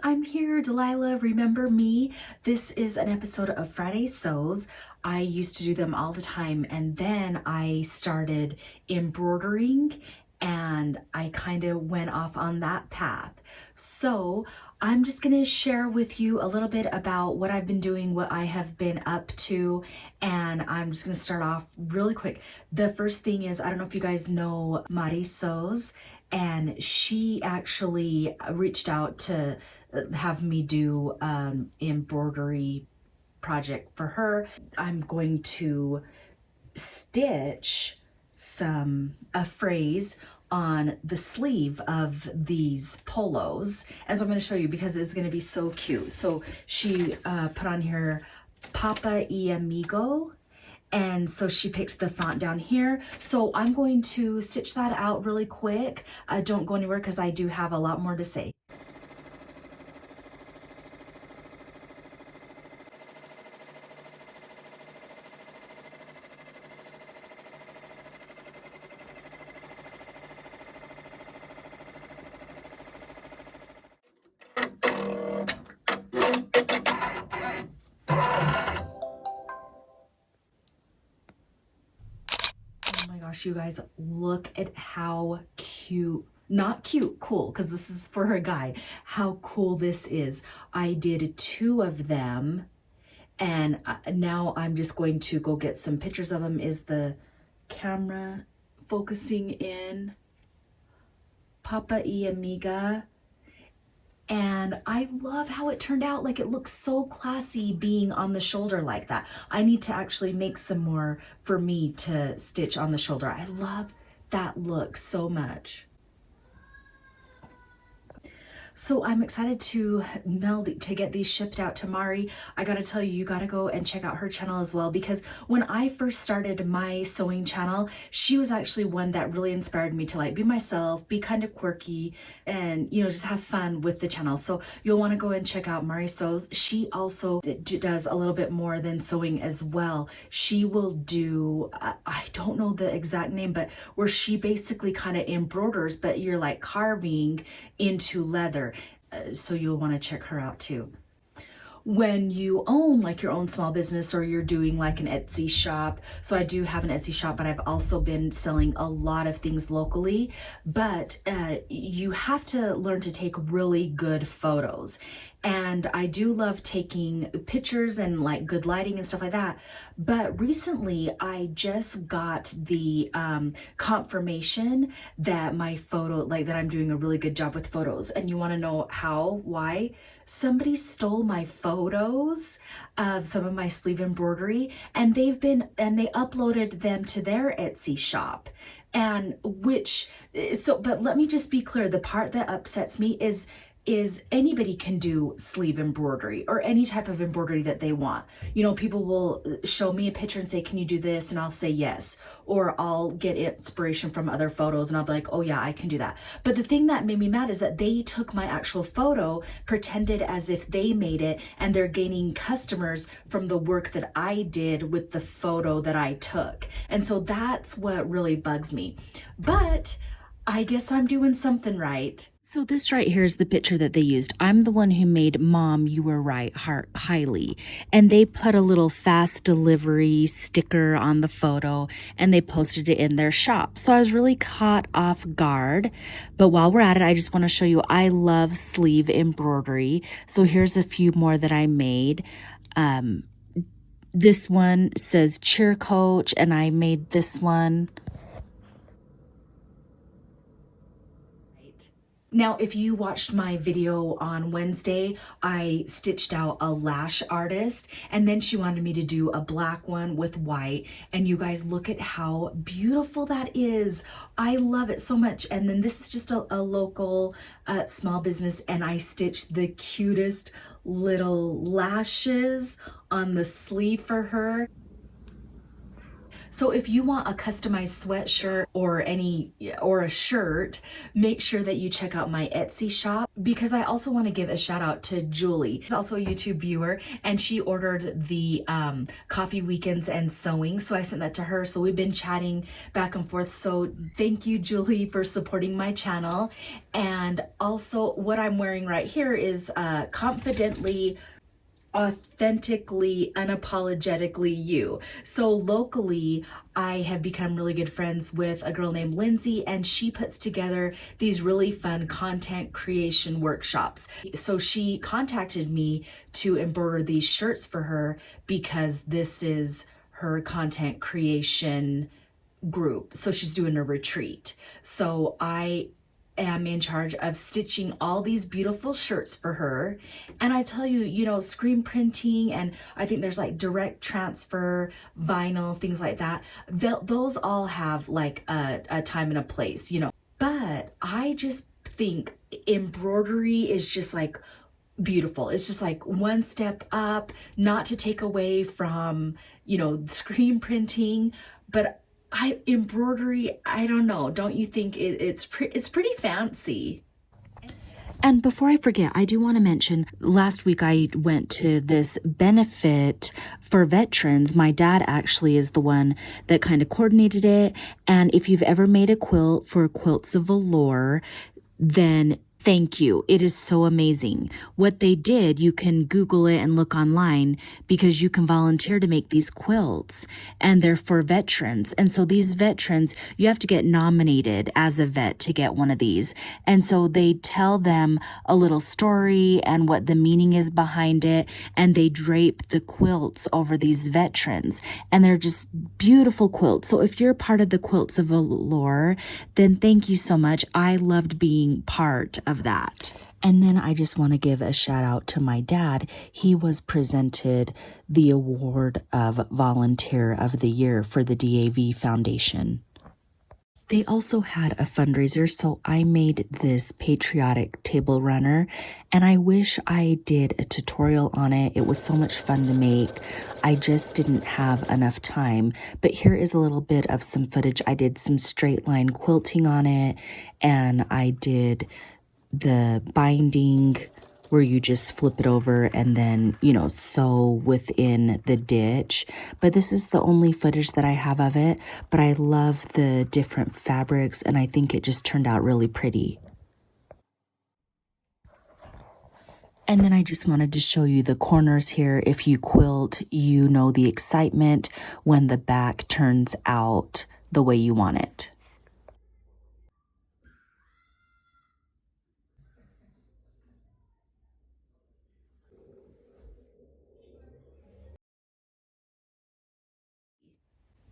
I'm here, Delilah. Remember me? This is an episode of Friday Sews. I used to do them all the time, and then I started embroidering and I kind of went off on that path. So I'm just going to share with you a little bit about what I've been doing, what I have been up to, and I'm just going to start off really quick. The first thing is, I don't know if you guys know Mari Sews, and she actually reached out to have me do embroidery project for her. I'm going to stitch a phrase on the sleeve of these polos, and so I'm going to show you because it's going to be so cute. So she put on here Papa y Amigo, and so she picked the font down here. So I'm going to stitch that out really quick. Don't go anywhere because I do have a lot more to say. Oh my gosh, you guys, look at how cute, not cute, cool, because this is for a guy, how cool this is. I did 2 of them, and now I'm just going to go get some pictures of them. Is the camera focusing in? Papa y Amiga. And I love how it turned out. Like, it looks so classy being on the shoulder like that. I need to actually make some more for me to stitch on the shoulder. I love that look so much. So I'm excited to get these shipped out to Mari. I gotta tell you, you gotta go and check out her channel as well, because when I first started my sewing channel, she was actually one that really inspired me to like be myself, be kind of quirky, and just have fun with the channel. So you'll want to go and check out Mari Sews. She also does a little bit more than sewing as well. She will do, I don't know the exact name, but where she basically kind of embroiders, but you're like carving into leather. So you'll want to check her out too. When you own like your own small business, or you're doing like an Etsy shop. So I do have an Etsy shop, but I've also been selling a lot of things locally. But you have to learn to take really good photos. And I do love taking pictures and like good lighting and stuff like that. But recently I just got the confirmation that my photo, like that I'm doing a really good job with photos. And you want to know how? Why? Somebody stole my photos of some of my sleeve embroidery, and they uploaded them to their Etsy shop. And but let me just be clear, the part that upsets me is anybody can do sleeve embroidery or any type of embroidery that they want. People will show me a picture and say, can you do this? And I'll say yes. Or I'll get inspiration from other photos and I'll be like, oh yeah, I can do that. But the thing that made me mad is that they took my actual photo, pretended as if they made it, and they're gaining customers from the work that I did with the photo that I took. And so that's what really bugs me. But I guess I'm doing something right. So this right here is the picture that they used. I'm the one who made Mom, You Were Right, Heart Kylie. And they put a little fast delivery sticker on the photo and they posted it in their shop. So I was really caught off guard. But while we're at it, I just want to show you, I love sleeve embroidery. So here's a few more that I made. This one says Cheer Coach, and I made this one. Now, if you watched my video on Wednesday, I stitched out a lash artist, and then she wanted me to do a black one with white. And you guys, look at how beautiful that is. I love it so much. And then this is just a local small business, and I stitched the cutest little lashes on the sleeve for her. So if you want a customized sweatshirt or a shirt, make sure that you check out my Etsy shop, because I also want to give a shout out to Julie. She's also a YouTube viewer, and she ordered the coffee weekends and sewing. So I sent that to her. So we've been chatting back and forth. So thank you, Julie, for supporting my channel. And also what I'm wearing right here is Confidently, Authentically, Unapologetically You. So locally, I have become really good friends with a girl named Lindsay, and she puts together these really fun content creation workshops. So she contacted me to embroider these shirts for her because this is her content creation group. So she's doing a retreat. So I am in charge of stitching all these beautiful shirts for her. And I tell you, you know, screen printing, and I think there's like direct transfer, vinyl, things like that. Those all have like a time and a place, you know. But I just think embroidery is just like beautiful. It's just like one step up, not to take away from, you know, screen printing, but embroidery, I don't know. Don't you think it's pretty fancy? And before I forget, I do want to mention, last week I went to this benefit for veterans. My dad actually is the one that kind of coordinated it. And if you've ever made a quilt for Quilts of Valor, then thank you. It is so amazing. What they did, you can Google it and look online, because you can volunteer to make these quilts, and they're for veterans. And so these veterans, you have to get nominated as a vet to get one of these. And so they tell them a little story and what the meaning is behind it, and they drape the quilts over these veterans. And they're just beautiful quilts. So if you're part of the Quilts of Valor, then thank you so much. I loved being part of that. And then I just want to give a shout out to my dad. He was presented the award of Volunteer of the Year for the DAV Foundation. They also had a fundraiser, so I made this patriotic table runner, and I wish I did a tutorial on it. It was so much fun to make. I just didn't have enough time, but here is a little bit of some footage. I did some straight line quilting on it, and I did the binding where you just flip it over and then, you know, sew within the ditch. But this is the only footage that I have of it. But I love the different fabrics, and I think it just turned out really pretty. And then I just wanted to show you the corners here. If you quilt, you know the excitement when the back turns out the way you want it.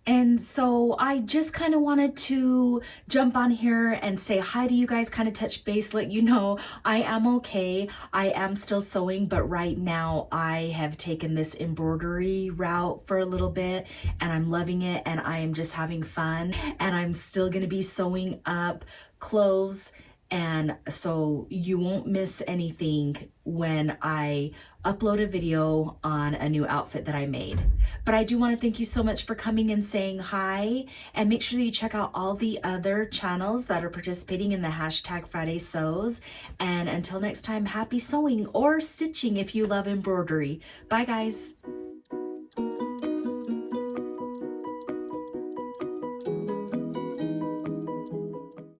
And so I just kind of wanted to jump on here and say hi to you guys, kind of touch base, let you know I am okay. I am still sewing, but right now I have taken this embroidery route for a little bit, and I'm loving it, and I am just having fun, and I'm still going to be sewing up clothes. And so you won't miss anything when I upload a video on a new outfit that I made. But I do want to thank you so much for coming and saying hi, and make sure that you check out all the other channels that are participating in the hashtag Friday Sews. And until next time, happy sewing or stitching if you love embroidery. Bye guys.